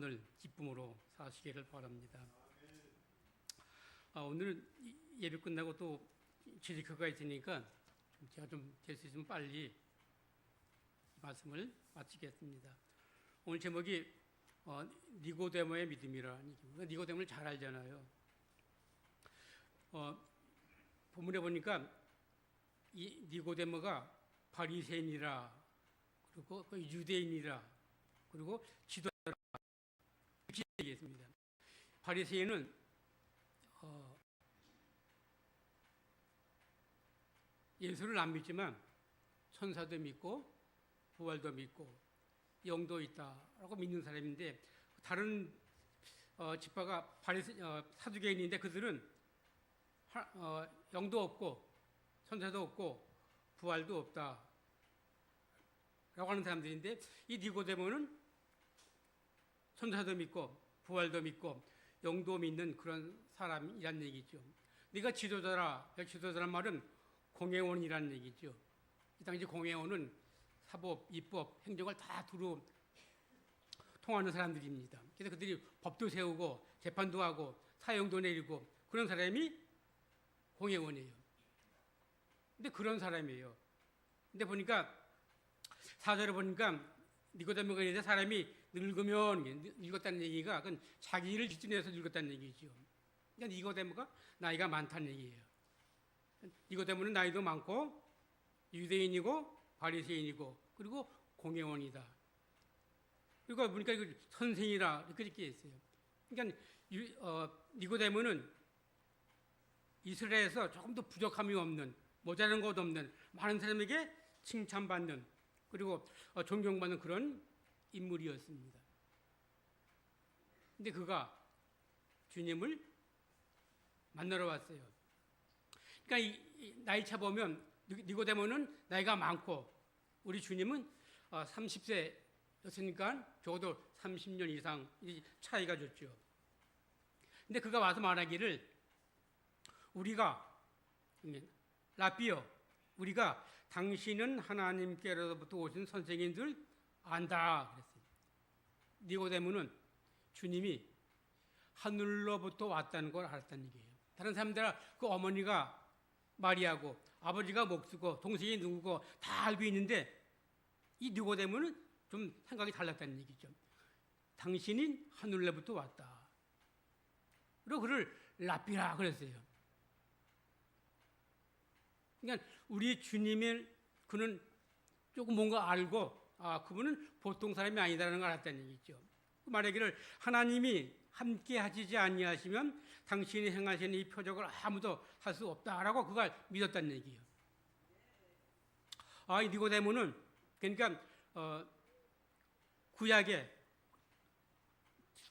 오늘 기쁨으로 사시기를 바랍니다. 오늘은 예배 끝나고 또 지리크가 있으니까 제가 좀 될 수 있으면 빨리 말씀을 마치겠습니다. 오늘 제목이 니고데모의 믿음이라는 얘기입니다. 니고데모를 잘 알잖아요. 본문에 보니까 이 니고데모가 바리새인이라, 그리고 유대인이라, 그리고 지도자라 이렇게 얘기했습니다. 바리새인은 예수를 안 믿지만 천사도 믿고 부활도 믿고 영도 있다라고 믿는 사람인데, 다른 집파가 사두개인인데 그들은 영도 없고 천사도 없고 부활도 없다 라고 하는 사람들인데, 이 니고데모는 천사도 믿고 부활도 믿고 영도 믿는 그런 사람이란 얘기죠. 네가 지도자라. 지도자란 말은 공회원이라는 얘기죠. 이 당시 공회원은 사법, 입법, 행정을 다 두루 통하는 사람들입니다. 그래서 그들이 법도 세우고 재판도 하고 사형도 내리고 그런 사람이 공회원이에요. 근데 그런 사람이에요. 근데 보니까 사절에 보니까 니고데모가 이제 사람이 늙으면, 늙었다는 얘기가 그건 자기를 기준해서 늙었다는 얘기죠. 그러니까 니고데모가 나이가 많다는 얘기예요. 니고데모는 나이도 많고 유대인이고 바리새인이고 그리고 공회원이다. 그리고 보니까 선생이라 이렇게 했어요. 그러니까 니고데모는 이스라엘에서 조금 더 부족함이 없는, 모자란 것 없는, 많은 사람에게 칭찬받는, 그리고 존경받는 그런 인물이었습니다. 근데 그가 주님을 만나러 왔어요. 그러니까 나이차 보면 니고데모는 나이가 많고 우리 주님은 30세였으니까 적어도 30년 이상 차이가 줬죠. 근데 그가 와서 말하기를, 우리가 라비어, 우리가 당신은 하나님께로부터 오신 선생인 줄 안다 그랬어요. 니고데모는 주님이 하늘로부터 왔다는 걸 알았다는 얘기예요. 다른 사람들은 그 어머니가 마리아고 아버지가 목수고 동생이 누구고 다 알고 있는데, 이 니고데모는 좀 생각이 달랐다는 얘기죠. 당신이 하늘로부터 왔다. 그리고 그를 라비라 그랬어요. 그러니까 우리 주님을 그는 조금 뭔가 알고, 그분은 보통 사람이 아니다라는 걸 알았다는 얘기죠. 말하기를, 하나님이 함께 하시지 아니하시면 당신이 행하시는 이 표적을 아무도 할 수 없다라고 그가 믿었다는 얘기예요. 이 니고데모는 그러니까 구약의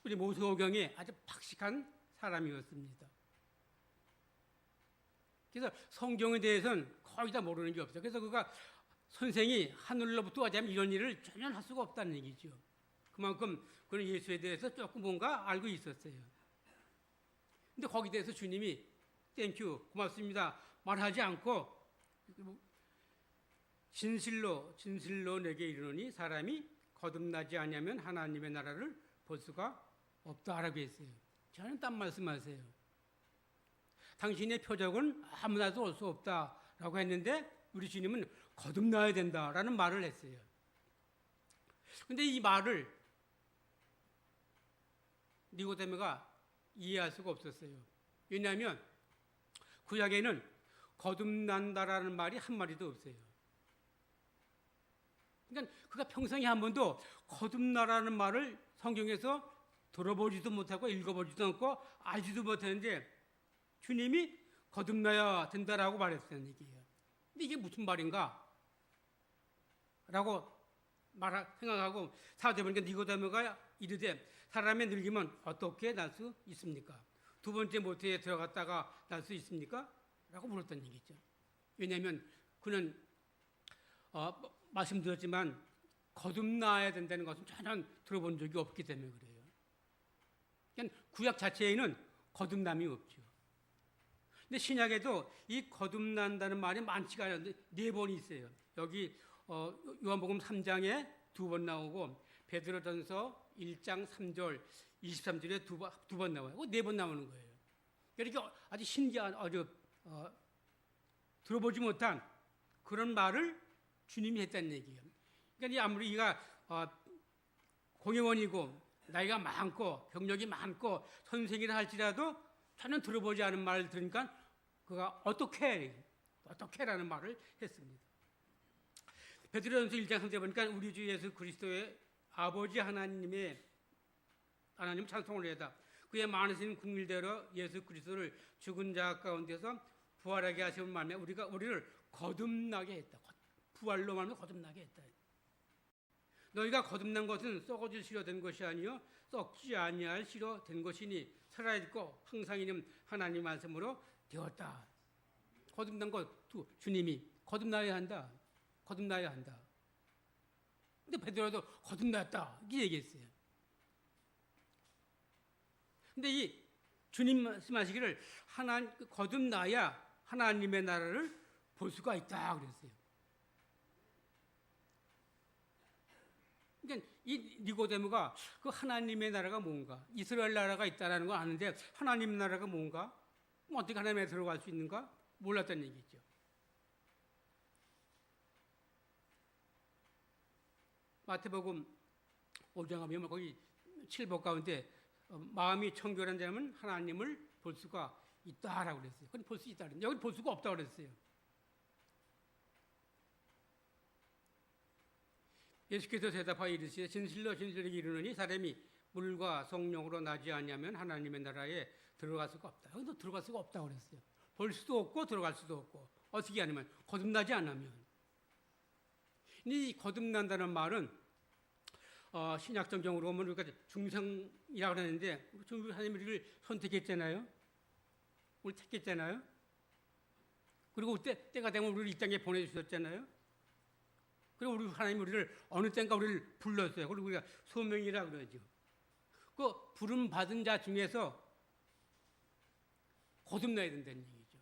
우리 모세오경에 아주 박식한 사람이었습니다. 그래서 성경에 대해서는 거의 다 모르는 게 없어요. 그래서 그가 선생이 하늘로부터 와자면 이런 일을 전혀 할 수가 없다는 얘기죠. 그만큼 그는 예수에 대해서 조금 뭔가 알고 있었어요. 근데 거기에 대해서 주님이 땡큐, 고맙습니다 말하지 않고, 진실로 내게 이르노니 사람이 거듭나지 아니하면 하나님의 나라를 볼 수가 없다라고 했어요. 저는 딴 말씀하세요. 당신의 표적은 아무나도 올 수 없다라고 했는데 우리 주님은 거듭나야 된다라는 말을 했어요. 근데 이 말을 니고데모가 이해할 수가 없었어요. 왜냐하면 구약에는 거듭난다라는 말이 한 마디도 없어요. 그러니까 그가 평생에 한 번도 거듭나라는 말을 성경에서 들어보지도 못하고 읽어보지도 않고 알지도 못했는데, 주님이 거듭나야 된다라고 말했다는 얘기예요. 근데 이게 무슨 말인가? 라고 생각하고 사도에 보니까 니고데모가 이르되, 사람의 늙으면 어떻게 날 수 있습니까? 두 번째 모태에 들어갔다가 날 수 있습니까? 라고 물었다는 얘기죠. 왜냐하면 그는 말씀드렸지만 거듭나야 된다는 것은 전혀 들어본 적이 없기 때문에 그래요. 그러니까 구약 자체에는 거듭남이 없죠. 근데 신약에도 이 거듭난다는 말이 많지가 않은데 4번 있어요. 여기 요한복음 3장에 2번 나오고 베드로전서 베드로전서 1장 3절, 23절에 두 번 나와요. 네 번 나오는 거예요. 그러니까 아주 신기한 아주 들어보지 못한 그런 말을 주님이 했다는 얘기예요. 그러니까 아무리 이가 공회원이고 나이가 많고 경력이 많고 선생이라 할지라도 전혀 들어보지 않은 말을 들으니까 그가 어떻게라는 말을 했습니다. 베드로전서 1장 3절 보니까 우리 주 예수 그리스도의 아버지 하나님 찬송을 해다 그의 많으신 국률대로 예수 그리스도를 죽은 자 가운데서 부활하게 하시는 말에 우리를 거듭나게 했다. 부활로 말하면 거듭나게 했다. 너희가 거듭난 것은 썩어질 씨로 된 것이 아니요 썩지 아니할 씨로 된 것이니 살아있고 항상 있는 하나님 말씀으로 되었다. 거듭난 것 주님이 거듭나야 한다. 거듭나야 한다. 근데 베드로도 거듭났다 이렇게 얘기했어요. 근데 이 주님 말씀하시기를 거듭나야 하나님의 나라를 볼 수가 있다 그랬어요. 그러니까 이 니고데모가 그 하나님의 나라가 뭔가, 이스라엘 나라가 있다라는 거 아는데 하나님 나라가 뭔가, 어떻게 하나님에 들어갈 수 있는가 몰랐다는 얘기죠. 마태복음 5장 하면 거기 7복 가운데 마음이 청결한 자는 하나님을 볼 수가 있다라고 그랬어요. 그건 볼 수 있다. 여기 볼 수가 없다고 그랬어요. 예수께서 대답하여 이르시되 진실로 진실하게 이르노니 사람이 물과 성령으로 나지 아니하면 하나님의 나라에 들어갈 수가 없다. 여기도 들어갈 수가 없다고 그랬어요. 볼 수도 없고 들어갈 수도 없고 어떻게 하냐면 거듭나지 않으면. 이 거듭난다는 말은 신약성경으로 보면 우리가 중생이라고 하는데 하나님이 우리를 선택했잖아요. 우리 택했잖아요. 그리고 때가 되면 우리를 이 땅에 보내주셨잖아요. 그리고 하나님이 우리를 어느 때인가 우리를 불렀어요. 그리고 우리가 소명이라 그러죠. 그 부름 받은 자 중에서 거듭나야 된다는 얘기죠.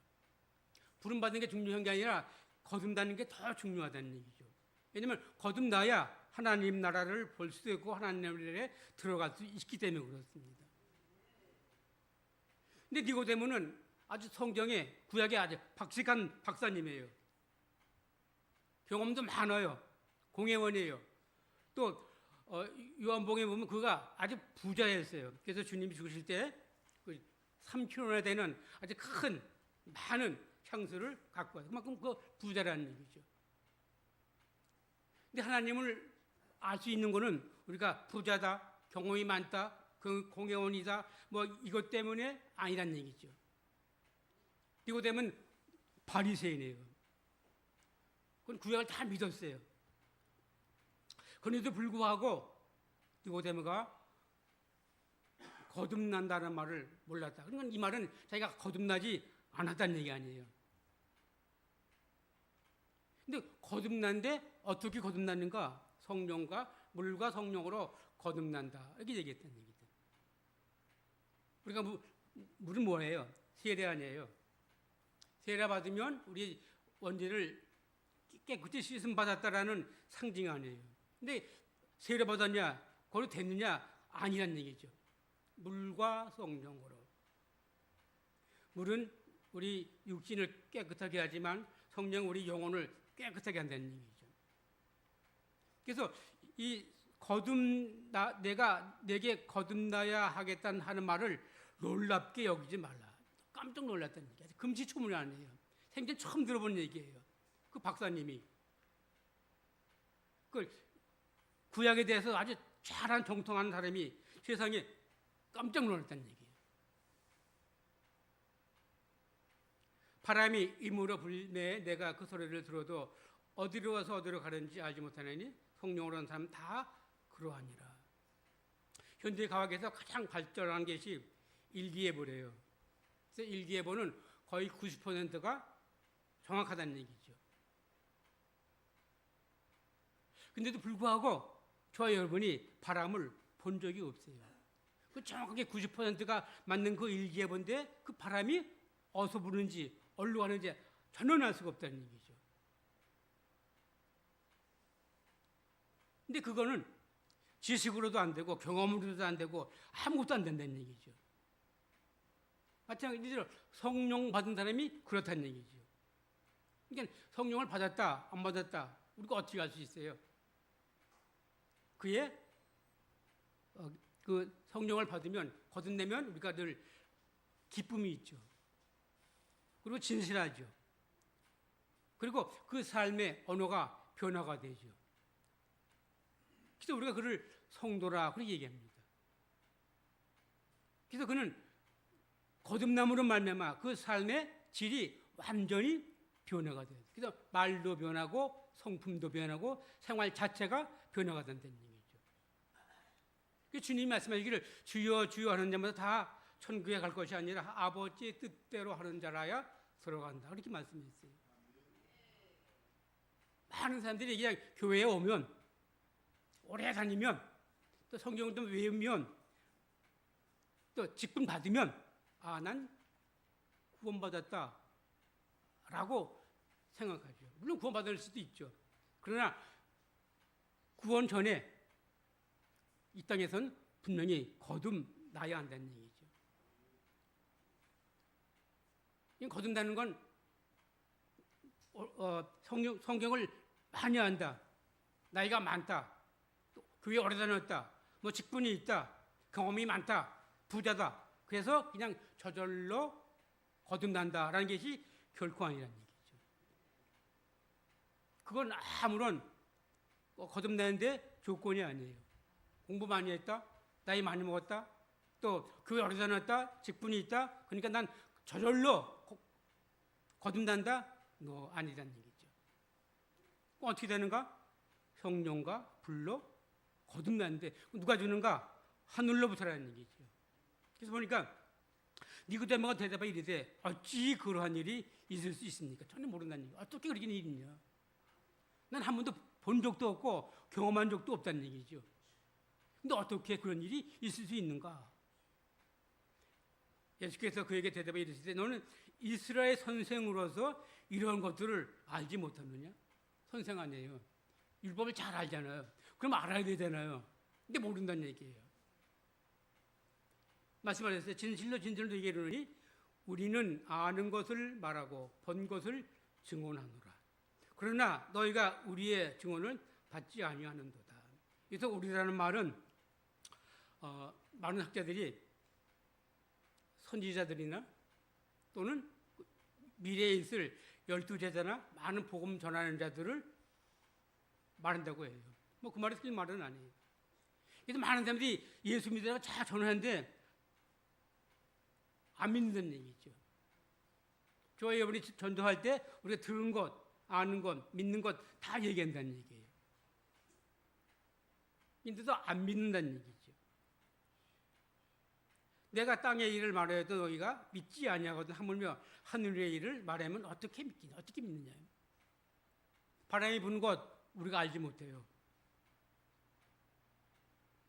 부름 받는 게 중요한 게 아니라 거듭나는 게 더 중요하다는 얘기죠. 왜냐하면 거듭나야 하나님 나라를 볼 수도 있고 하나님 나라에 들어갈 수 있기 때문에 그렇습니다. 근데 니고데모는 아주 성경에 구약에 아주 박식한 박사님이에요. 경험도 많아요. 공회원이에요. 또 요한복음에 보면 그가 아주 부자였어요. 그래서 주님이 죽으실 때 3kg나 되는 아주 큰 많은 향수를 갖고 와요. 그만큼 그 부자라는 얘기죠. 근데 하나님을 알 수 있는 거는 우리가 부자다, 경험이 많다, 그 공회원이다, 뭐 이것 때문에 아니란 얘기죠. 이거 되면 바리새인이에요. 그건 구약을 다 믿었어요. 그런데도 불구하고 니고데모가 거듭난다는 말을 몰랐다. 그러니까 이 말은 자기가 거듭나지 않았다는 얘기 아니에요. 근데 거듭난데 어떻게 거듭났는가? 성령과 물과 성령으로 거듭난다. 이렇게 얘기했다는 얘기죠. 우리가 물은 뭐예요? 세례 아니에요. 세례 받으면 우리 원죄를 깨끗이 씻음 받았다라는 상징 아니에요. 근데 세례 받았냐, 거기 됐느냐 아니란 얘기죠. 물과 성령으로. 물은 우리 육신을 깨끗하게 하지만 성령 우리 영혼을 깨끗하게 한다는 얘기죠. 그래서 이 내가 내게 거듭나야 하겠다는 하는 말을 놀랍게 여기지 말라. 깜짝 놀랐다는 얘기예요. 금시초문 아니에요. 생전 처음 들어본 얘기예요. 그 박사님이 그 구약에 대해서 아주 잘한 정통하는 사람이 세상에 깜짝 놀랐다는 얘기예요. 바람이 임으로 불매 내가 그 소리를 들어도 어디로 와서 어디로 가는지 알지 못하느니 성령으로 한 사람 다 그러하니라. 현대 과학에서 가장 발전한 것이 일기예보래요. 그래서 일기예보는 거의 90%가 정확하다는 얘기죠. 근데도 불구하고 저와 여러분이 바람을 본 적이 없어요. 그 정확하게 90%가 맞는 그 일기예보인데 그 바람이 어디서 부는지 어디로 가는지 전혀 알 수가 없다는 얘기죠. 근데 그거는 지식으로도 안 되고 경험으로도 안 되고 아무것도 안 된다는 얘기죠. 마찬가지로 성령 받은 사람이 그렇다는 얘기죠. 그러니까 성령을 받았다 안 받았다 우리가 어떻게 알 수 있어요? 그의 그 성령을 받으면 거듭내면 우리가 늘 기쁨이 있죠. 그리고 진실하죠. 그리고 그 삶의 언어가 변화가 되죠. 그래서 우리가 그를 성도라 그렇게 얘기합니다. 그래서 그는 거듭남으로 말미암아 그 삶의 질이 완전히 변화가 돼요. 그래서 말도 변하고 성품도 변하고 생활 자체가 변화가 된다는 얘기죠. 주님이 말씀하시기를 주여 주여 하는 자마다 다 천국에 갈 것이 아니라 아버지의 뜻대로 하는 자라야 들어간다. 그렇게 말씀했어요. 많은 사람들이 그냥 교회에 오면 오래 다니면 또 성경을 좀 외우면 또 직분 받으면 난 구원받았다 라고 생각하죠. 물론 구원받을 수도 있죠. 그러나 구원 전에 이 땅에선 분명히 거듭나야 한다는 얘기죠. 거듭나는 건 성경을 많이 안다, 나이가 많다, 교회 오래 다녔다, 뭐 직분이 있다, 경험이 많다, 부자다. 그래서 그냥 저절로 거듭난다라는 것이 결코 아니라는 얘기죠. 그건 아무런 거듭나는데 조건이 아니에요. 공부 많이 했다, 나이 많이 먹었다, 또 교회 오래 다녔다, 직분이 있다, 그러니까 난 저절로 거듭난다? 아니라는 얘기죠. 어떻게 되는가? 성령과 불로 거듭나는데 누가 주는가? 하늘로부터라는 얘기죠. 그래서 보니까 니고데모가 대답하여 이르되 어찌 그러한 일이 있을 수 있습니까? 전혀 모른다는 얘기. 어떻게 그렇게 일이 있냐? 난 한 번도 본 적도 없고 경험한 적도 없다는 얘기죠. 근데 어떻게 그런 일이 있을 수 있는가? 예수께서 그에게 대답하여 이르시되 너는 이스라엘 선생으로서 이런 것들을 알지 못하느냐? 선생 아니에요. 율법을 잘 알잖아요. 그럼 알아야 되잖아요. 근데 모른다는 얘기예요. 말씀하셨어요. 진실로 진실로 얘기해 이르노니 우리는 아는 것을 말하고 본 것을 증언하노라. 그러나 너희가 우리의 증언을 받지 아니하는도다. 그래서 우리라는 말은 많은 학자들이 선지자들이나 또는 미래에 있을 12제자나 많은 복음 전하는 자들을 말한다고 해요. 뭐 그 말이 틀린 말은 아니에요. 그래서 많은 사람들이 예수 믿으라고 잘 전하는데 안 믿는다는 얘기죠. 교회 여러분이 전도할 때 우리가 들은 것, 아는 것, 믿는 것 다 얘기한다는 얘기예요. 근데도 안 믿는다는 얘기죠. 내가 땅의 일을 말해도 너희가 믿지 아니하거든 하물며 하늘의 일을 말하면 어떻게 믿기냐? 어떻게 믿느냐? 바람이 부는 것 우리가 알지 못해요.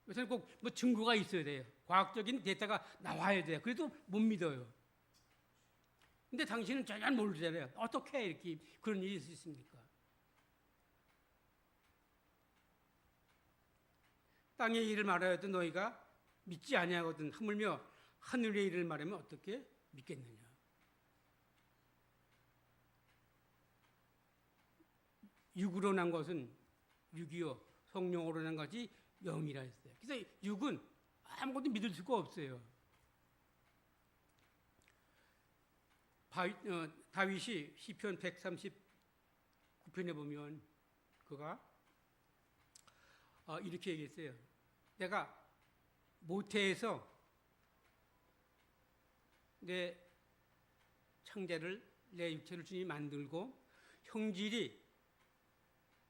그래서 꼭 뭐 증거가 있어야 돼요. 과학적인 데이터가 나와야 돼요. 그래도 못 믿어요. 근데 당신은 전혀 모르잖아요. 어떻게 이렇게 그런 일이 있을 수 있습니까? 땅의 일을 말하여도 너희가 믿지 아니하거든 하물며 하늘의 일을 말하면 어떻게 믿겠느냐? 육으로 난 것은 육이요, 성령으로 난 것이 영이라 했어요. 그래서 육은 아무것도 믿을 수가 없어요. 다윗이 시편 139편에 보면 그가 이렇게 얘기했어요. 내가 모태에서 내 창자를 내 육체를 주님이 만들고 형질이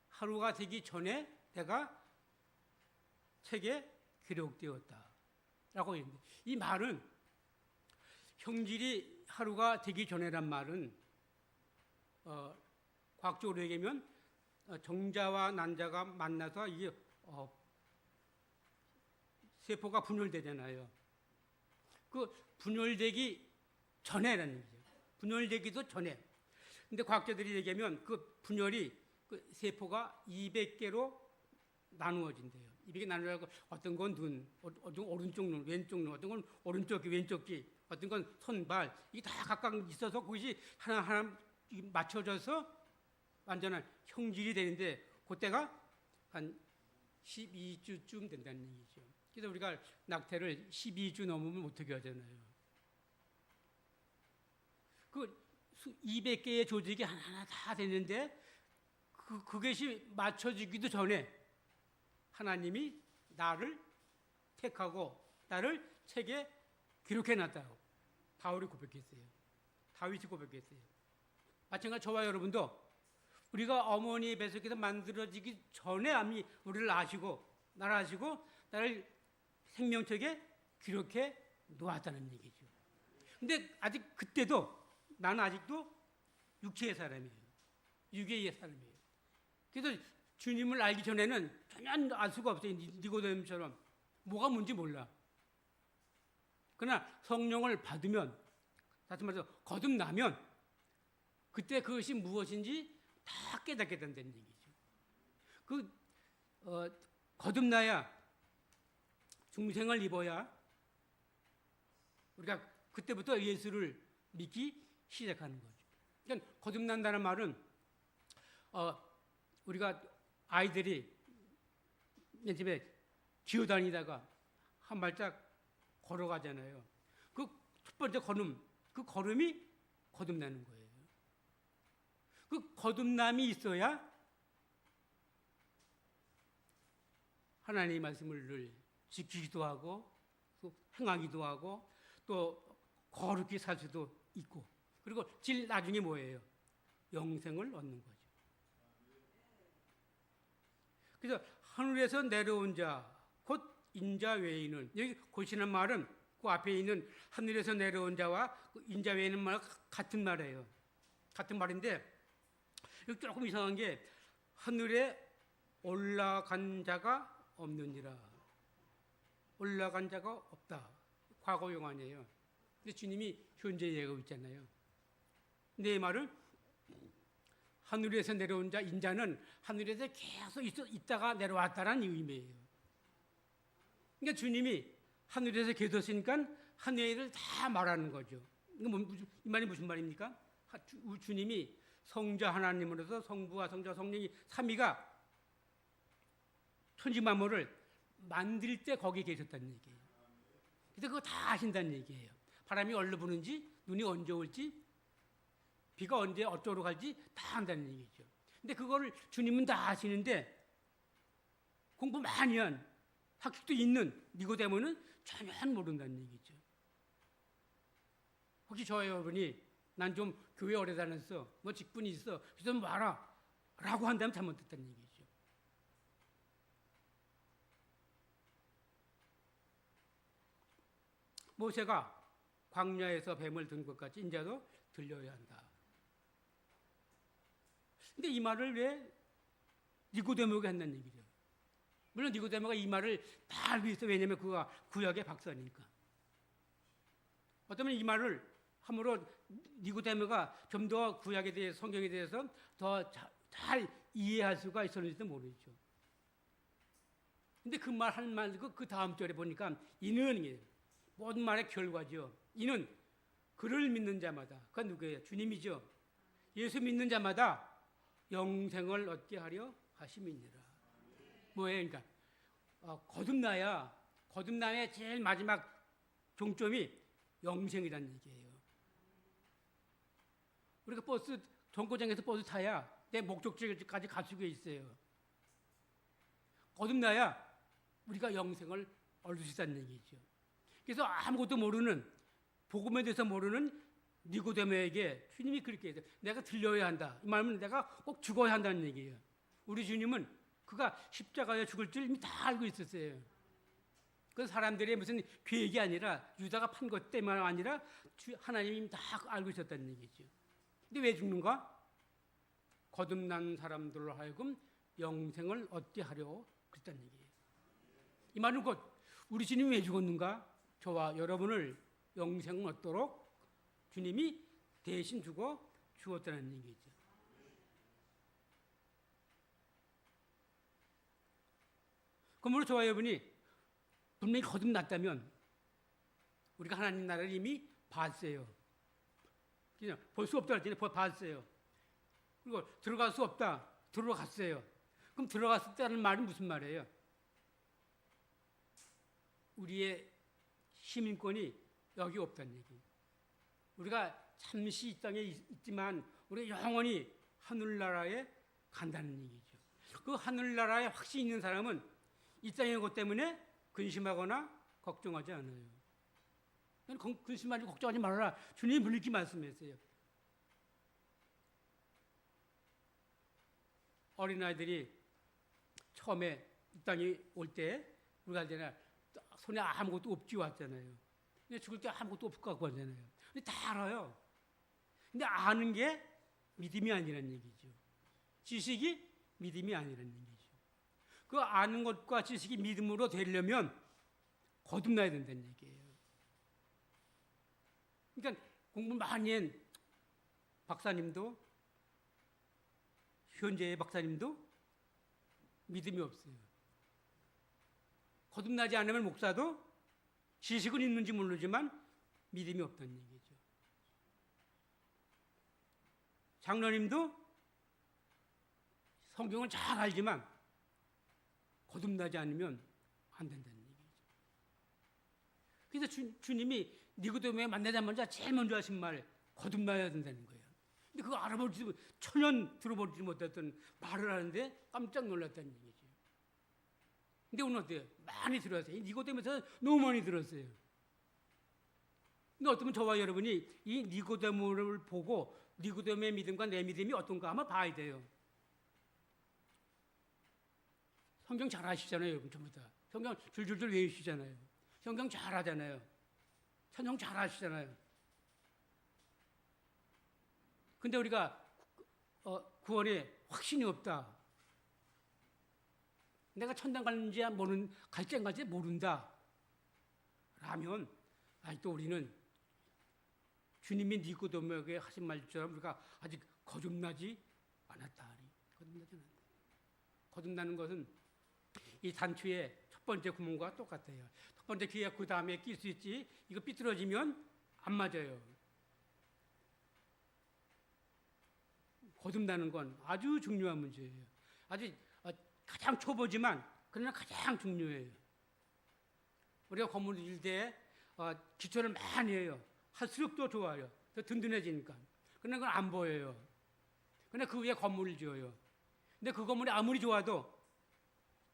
하루가 되기 전에 내가 책에 기록되었다 라고 했는데 이 말은 형질이 하루가 되기 전에란 말은 과학적으로 얘기하면 정자와 난자가 만나서 이게 세포가 분열되잖아요. 그 분열되기 전에라는 얘기죠. 분열되기도 전에. 근데 과학자들이 얘기하면 그 분열이 그 세포가 200개로 나누어진대요. 200개 나누라고 어떤 건 눈, 어떤 건 오른쪽 눈, 왼쪽 눈, 어떤 건 오른쪽 귀, 왼쪽 귀, 어떤 건 손, 발 이게 다 각각 있어서 그것이 하나하나 맞춰져서 완전한 형질이 되는데 그때가 한 12주쯤 된다는 얘기죠. 그래서 우리가 낙태를 12주 넘으면 못하게 하잖아요. 그 200개의 조직이 하나하나 다 됐는데 그것이 맞춰지기도 전에 하나님이 나를 택하고 나를 책에 기록해놨다고 바울이 고백했어요. 다윗이 고백했어요. 마찬가지 저와 여러분도 우리가 어머니의 뱃속에서 만들어지기 전에 아미 우리를 아시고 나를 아시고 나를 생명책에 기록해 놓았다는 얘기죠. 근데 아직 그때도 나는 아직도 육체의 사람이에요. 육의 사람이에요. 그래서 주님을 알기 전에는 전혀 알 수가 없어요. 니고데모처럼 뭐가 뭔지 몰라. 그러나 성령을 받으면, 다시 말해서 거듭나면 그때 그것이 무엇인지 다 깨닫게 된다는 얘기죠. 거듭나야 중생을 입어야 우리가 그때부터 예수를 믿기 시작하는 거죠. 그러니까 거듭난다는 말은 우리가 아이들이 맨 처음에 기어다니다가 한 발짝 걸어가잖아요. 그 첫 번째 걸음, 그 걸음이 거듭나는 거예요. 그 거듭남이 있어야 하나님의 말씀을 늘 지키기도 하고 또 행하기도 하고 또 거룩히 살 수도 있고 그리고 제일 나중에 뭐예요? 영생을 얻는 거죠. 그래서 하늘에서 내려온 자, 곧 인자 외에는 여기 곧이라는 말은 그 앞에 있는 하늘에서 내려온 자와 그 인자 외에는 말 같은 말이에요. 같은 말인데 여기 조금 이상한 게 하늘에 올라간 자가 없느니라. 올라간 자가 없다. 과거용 아니에요. 근데 주님이 현재 얘기하고 있잖아요. 근데 이 말은 하늘에서 내려온 자 인자는 하늘에서 계속 있다가 내려왔다는 의미예요. 그러니까 주님이 하늘에서 계셨으니까 하늘의 일을 다 말하는 거죠. 이 말이 무슨 말입니까? 주님이 성자 하나님으로서 성부와 성자 성령이 삼위가 천지 만물을 만들 때 거기 계셨다는 얘기예요. 그래서 그거 다 아신다는 얘기예요. 바람이 얼로 부는지 눈이 언제 올지 비가 언제 어쩌로 갈지 다 안다는 얘기죠. 근데 그거를 주님은 다 아시는데 공부 많이 한 학식도 있는 니고데모는 전혀 모른다는 얘기죠. 혹시 저와 여러분이 난 좀 교회 오래 다녔어, 뭐 직분이 있어, 그래서 좀 와라 라고 한다면 잘못됐다는 얘기죠. 모세가 광야에서 뱀을 든 것 같이 인자도 들려야 한다. 근데 이 말을 왜 니고데모가 했다는 얘기죠. 물론 니고데모가 이 말을 다 알고 있어. 왜냐하면 그가 구약의 박사니까. 어쩌면 이 말을 함으로 니고데모가 좀 더 구약에 대해서 성경에 대해서 더 잘 이해할 수가 있었는지도 모르죠. 근데 그 말 한 말 그 다음 절에 보니까 이는 모든 말의 결과죠. 이는 그를 믿는 자마다, 그가 누구예요? 주님이죠. 예수 믿는 자마다 영생을 얻게 하려 하심이니라. 뭐예요? 그러니까 거듭나야 거듭남의 제일 마지막 종점이 영생이라는 얘기예요. 우리가 버스 정거장에서 버스 타야 내 목적지까지 갈 수가 있어요. 거듭나야 우리가 영생을 얻을 수 있다는 얘기죠. 그래서 아무것도 모르는 복음에 대해서 모르는 니고데모에게 주님이 그렇게 해서 내가 들려야 한다. 이 말은 내가 꼭 죽어야 한다는 얘기예요. 우리 주님은 그가 십자가에 죽을 줄 이미 다 알고 있었어요. 그 사람들의 무슨 계획이 아니라 유다가 판 것 때문이 아니라 하나님이 이미 다 알고 있었다는 얘기죠. 근데 왜 죽는가? 거듭난 사람들로 하여금 영생을 얻게 하려 그랬다는 얘기예요. 이 말은 곧 우리 주님이 왜 죽었는가? 저와 여러분을 영생을 얻도록 주님이 대신 죽었다는 얘기죠. 그러므로 저와 여러분이 분명히 거듭났다면 우리가 하나님 나라를 이미 봤어요. 그냥 볼 수 없다 할때 봤어요. 그리고 들어갈 수 없다. 들어갔어요. 그럼 들어갔다는 말은 무슨 말이에요? 우리의 시민권이 여기 없다는 얘기. 우리가 잠시 이 땅에 있지만 우리가 영원히 하늘나라에 간다는 얘기죠. 그 하늘나라에 확신이 있는 사람은 이 땅의 것 때문에 근심하거나 걱정하지 않아요. 근심하지 걱정하지 말아라. 주님이 그렇게 말씀했어요. 어린아이들이 처음에 이 땅에 올 때 우리가 알잖아요. 손에 아무것도 없지 왔잖아요. 근데 죽을 때 아무것도 없을 것 같고 왔잖아요. 근데 다 알아요. 근데 아는 게 믿음이 아니라는 얘기죠. 지식이 믿음이 아니라는 얘기죠. 그 아는 것과 지식이 믿음으로 되려면 거듭나야 된다는 얘기예요. 그러니까 공부 많이 한 박사님도 현재의 박사님도 믿음이 없어요. 거듭나지 않으면 목사도 지식은 있는지 모르지만 믿음이 없다는 얘기죠. 장로님도 성경을 잘 알지만 거듭나지 않으면 안 된다는 얘기죠. 그래서 주님이 니고데모에 만나자마자 제일 먼저 하신 말 거듭나야 된다는 거예요. 근데 그거 알아보지도 천년 들어보지 못했던 말을 하는데 깜짝 놀랐다는 얘기죠. 근데 오늘 어때요? 많이 들었어요. 니고데모에서 너무 많이 들었어요. 근데 어쩌면 저와 여러분이 이 니고데모를 보고 니고데모의 믿음과 내 믿음이 어떤가 한번 봐야 돼요. 성경 잘 아시잖아요, 여러분 전부 다. 성경 줄줄줄 외우시잖아요. 성경 잘 하잖아요. 찬송 잘 하시잖아요. 근데 우리가 구원에 확신이 없다. 내가 천당 갈지 갈지 모른다. 라면 아직도 우리는 주님이 니고데모에게 하신 말처럼 우리가 아직 거듭나지 않았다. 거듭나지 않았다. 거듭나는 것은 이 단추의 첫 번째 구멍과 똑같아요. 첫 번째 귀에 그 다음에 낄 수 있지. 이거 삐뚤어지면 안 맞아요. 거듭나는 건 아주 중요한 문제예요. 아주 가장 초보지만 그러나 가장 중요해요. 우리가 건물을 지을 때 기초를 많이 해요. 할수록 더 좋아요. 더 든든해지니까. 그러나 그건 안 보여요. 그러나 그 위에 건물을 지어요. 근데 그 건물이 아무리 좋아도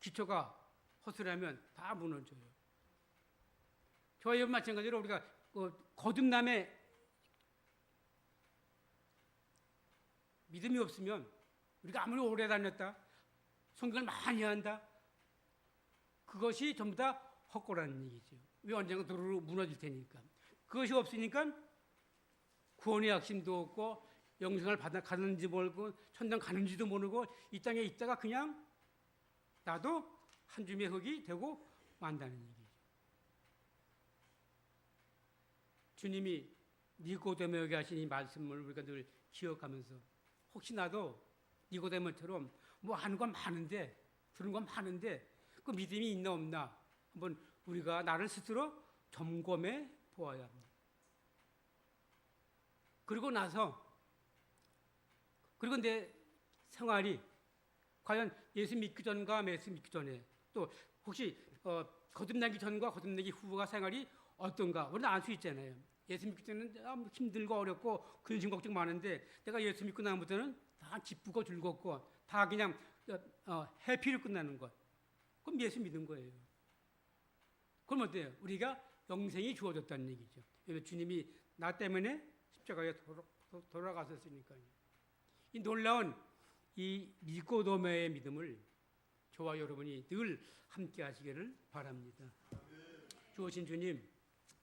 기초가 허술하면 다 무너져요. 저와 여러분 마찬가지로 우리가 거듭남에 믿음이 없으면 우리가 아무리 오래 다녔다, 성경을 많이 한다, 그것이 전부 다 헛고라는 얘기죠. 왜 언젠가 도로로 무너질 테니까. 그것이 없으니까 구원의 확신도 없고 영생을 가는지 모르고 천당 가는지도 모르고 이 땅에 있다가 그냥 나도 한 줌의 흙이 되고 만다는 얘기죠. 주님이 니고데모에게 하신 이 말씀을 우리가 늘 기억하면서 혹시 나도 니고데모처럼 뭐 하는 건 많은데 들은 건 많은데 그 믿음이 있나 없나 한번 우리가 나를 스스로 점검해 보아야 합니다. 그리고 나서 그리고 내 생활이 과연 예수 믿기 전과 예수 믿기 전에 또 혹시 거듭나기 전과 거듭나기 후가 생활이 어떤가 우리는 알 수 있잖아요. 예수 믿기 전에는 힘들고 어렵고 근심 걱정 많은데 내가 예수 믿고 나면부터는 다 기쁘고 즐겁고 다 그냥 해피로 끝나는 것. 그럼 예수 믿은 거예요. 그럼 어때요? 우리가 영생이 주어졌다는 얘기죠. 주님이 나 때문에 십자가에 돌아가셨으니까요. 이 놀라운 이 니고데모의 믿음을 저와 여러분이 늘 함께 하시기를 바랍니다. 주오신 주님,